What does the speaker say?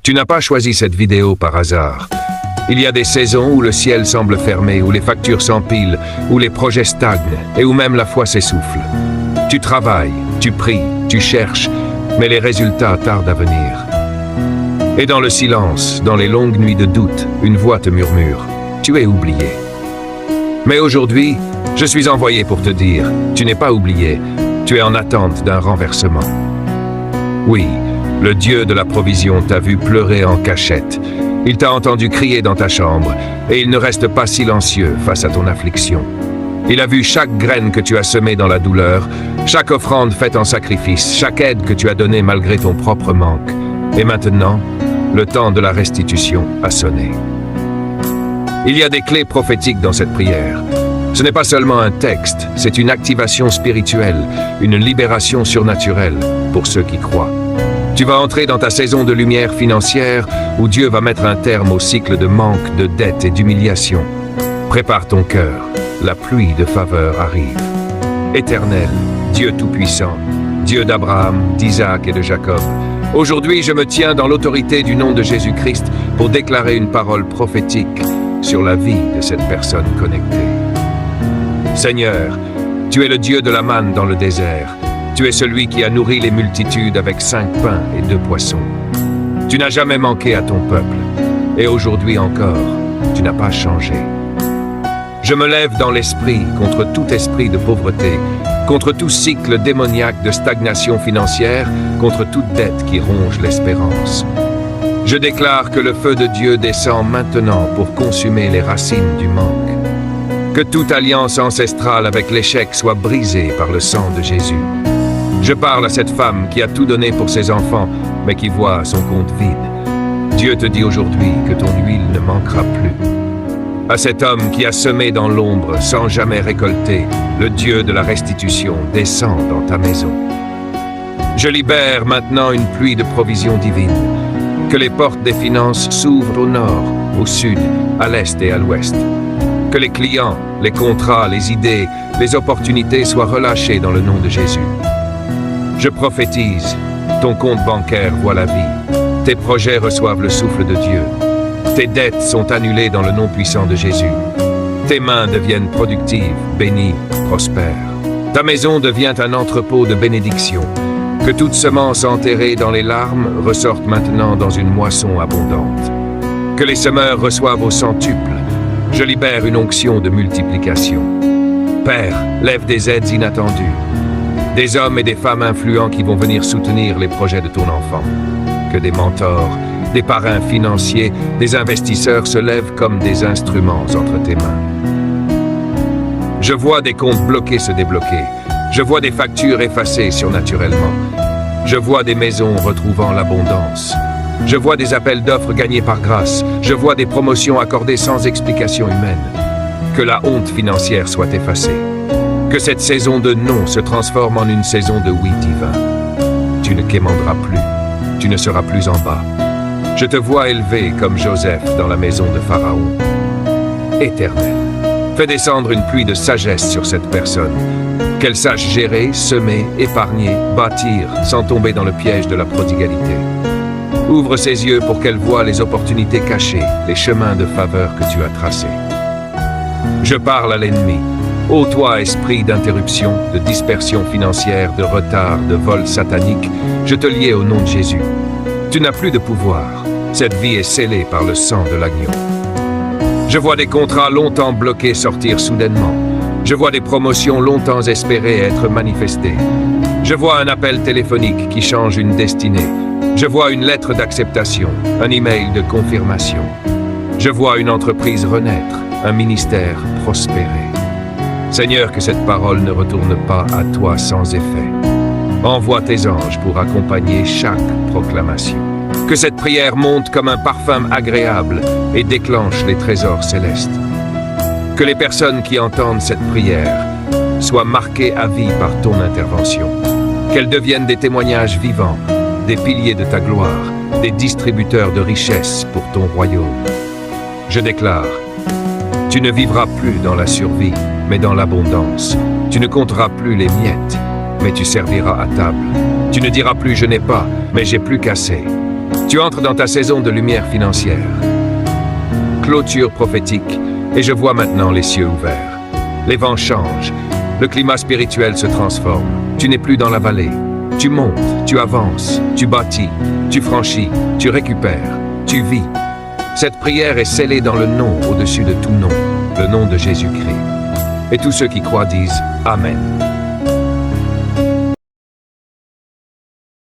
Tu n'as pas choisi cette vidéo par hasard. Il y a des saisons où le ciel semble fermé, où les factures s'empilent, où les projets stagnent et où même la foi s'essouffle. Tu travailles, tu pries, tu cherches, mais les résultats tardent à venir. Et dans le silence, dans les longues nuits de doute, une voix te murmure « Tu es oublié ». Mais aujourd'hui, je suis envoyé pour te dire « Tu n'es pas oublié, tu es en attente d'un renversement ». Oui, le Dieu de la provision t'a vu pleurer en cachette. Il t'a entendu crier dans ta chambre, et il ne reste pas silencieux face à ton affliction. Il a vu chaque graine que tu as semée dans la douleur, chaque offrande faite en sacrifice, chaque aide que tu as donnée malgré ton propre manque. Et maintenant, le temps de la restitution a sonné. Il y a des clés prophétiques dans cette prière. Ce n'est pas seulement un texte, c'est une activation spirituelle, une libération surnaturelle pour ceux qui croient. Tu vas entrer dans ta saison de lumière financière où Dieu va mettre un terme au cycle de manque, de dette et d'humiliation. Prépare ton cœur, la pluie de faveur arrive. Éternel, Dieu Tout-Puissant, Dieu d'Abraham, d'Isaac et de Jacob, aujourd'hui je me tiens dans l'autorité du nom de Jésus-Christ pour déclarer une parole prophétique sur la vie de cette personne connectée. Seigneur, tu es le Dieu de la manne dans le désert. Tu es celui qui a nourri les multitudes avec 5 pains et 2 poissons. Tu n'as jamais manqué à ton peuple. Et aujourd'hui encore, tu n'as pas changé. Je me lève dans l'esprit contre tout esprit de pauvreté, contre tout cycle démoniaque de stagnation financière, contre toute dette qui ronge l'espérance. Je déclare que le feu de Dieu descend maintenant pour consumer les racines du manque. Que toute alliance ancestrale avec l'échec soit brisée par le sang de Jésus. Je parle à cette femme qui a tout donné pour ses enfants, mais qui voit son compte vide. Dieu te dit aujourd'hui que ton huile ne manquera plus. À cet homme qui a semé dans l'ombre sans jamais récolter, le Dieu de la restitution descend dans ta maison. Je libère maintenant une pluie de provision divine. Que les portes des finances s'ouvrent au nord, au sud, à l'est et à l'ouest. Que les clients, les contrats, les idées, les opportunités soient relâchés dans le nom de Jésus. Je prophétise, ton compte bancaire voit la vie. Tes projets reçoivent le souffle de Dieu. Tes dettes sont annulées dans le nom puissant de Jésus. Tes mains deviennent productives, bénies, prospères. Ta maison devient un entrepôt de bénédiction. Que toute semence enterrée dans les larmes ressorte maintenant dans une moisson abondante. Que les semeurs reçoivent au centuple. Je libère une onction de multiplication. Père, lève des aides inattendues. Des hommes et des femmes influents qui vont venir soutenir les projets de ton enfant. Que des mentors, des parrains financiers, des investisseurs se lèvent comme des instruments entre tes mains. Je vois des comptes bloqués se débloquer. Je vois des factures effacées surnaturellement. Je vois des maisons retrouvant l'abondance. Je vois des appels d'offres gagnés par grâce. Je vois des promotions accordées sans explication humaine. Que la honte financière soit effacée. Que cette saison de non se transforme en une saison de oui divin. Tu ne quémanderas plus. Tu ne seras plus en bas. Je te vois élevé comme Joseph dans la maison de Pharaon. Éternel, fais descendre une pluie de sagesse sur cette personne. Qu'elle sache gérer, semer, épargner, bâtir, sans tomber dans le piège de la prodigalité. Ouvre ses yeux pour qu'elle voie les opportunités cachées, les chemins de faveur que tu as tracés. Je parle à l'ennemi. Ô toi, esprit d'interruption, de dispersion financière, de retard, de vol satanique, je te liais au nom de Jésus. Tu n'as plus de pouvoir. Cette vie est scellée par le sang de l'agneau. Je vois des contrats longtemps bloqués sortir soudainement. Je vois des promotions longtemps espérées être manifestées. Je vois un appel téléphonique qui change une destinée. Je vois une lettre d'acceptation, un email de confirmation. Je vois une entreprise renaître, un ministère prospérer. Seigneur, que cette parole ne retourne pas à toi sans effet. Envoie tes anges pour accompagner chaque proclamation. Que cette prière monte comme un parfum agréable et déclenche les trésors célestes. Que les personnes qui entendent cette prière soient marquées à vie par ton intervention. Qu'elles deviennent des témoignages vivants, des piliers de ta gloire, des distributeurs de richesses pour ton royaume. Je déclare, tu ne vivras plus dans la survie, mais dans l'abondance. Tu ne compteras plus les miettes, mais tu serviras à table. Tu ne diras plus « je n'ai pas », mais « j'ai plus qu'assez ». Tu entres dans ta saison de lumière financière. Clôture prophétique, et je vois maintenant les cieux ouverts. Les vents changent, le climat spirituel se transforme. Tu n'es plus dans la vallée. Tu montes, tu avances, tu bâtis, tu franchis, tu récupères, tu vis. Cette prière est scellée dans le nom au-dessus de tout nom, le nom de Jésus-Christ. Et tous ceux qui croient disent Amen.